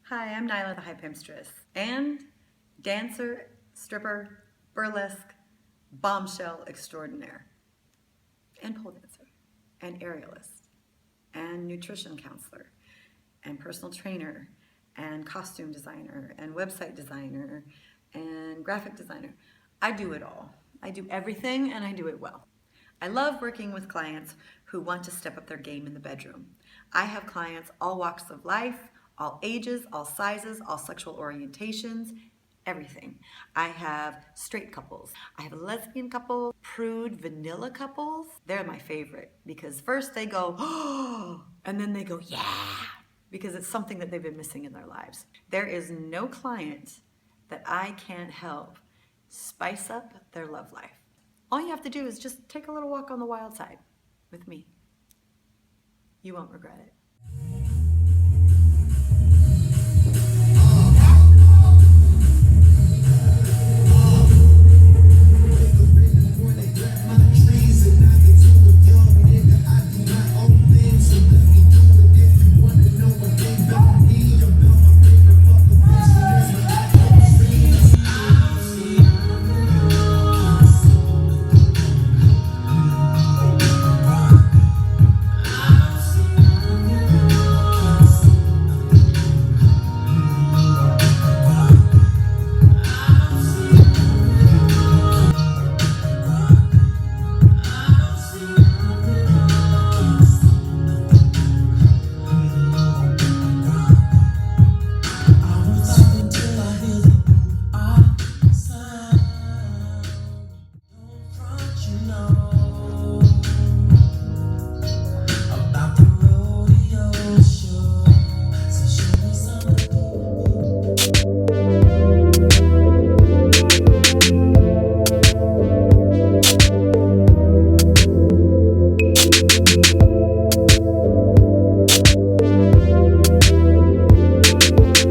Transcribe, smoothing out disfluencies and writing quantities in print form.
Hi, I'm Nyla The High Pimpstress and dancer, stripper, burlesque, bombshell extraordinaire, and pole dancer, and aerialist, and nutrition counselor, and personal trainer, and costume designer, and website designer, and graphic designer. I do it all. I do everything and I do it well. I love working with clients who want to step up their game in the bedroom. I have clients all walks of life, all ages, all sizes, all sexual orientations, everything. I have straight couples. I have lesbian couples, prude vanilla couples. They're my favorite because first they go, oh, and then they go, yeah, because it's something that they've been missing in their lives. There is no client that I can't help spice up their love life. All you have to do is just take a little walk on the wild side with me. You won't regret it.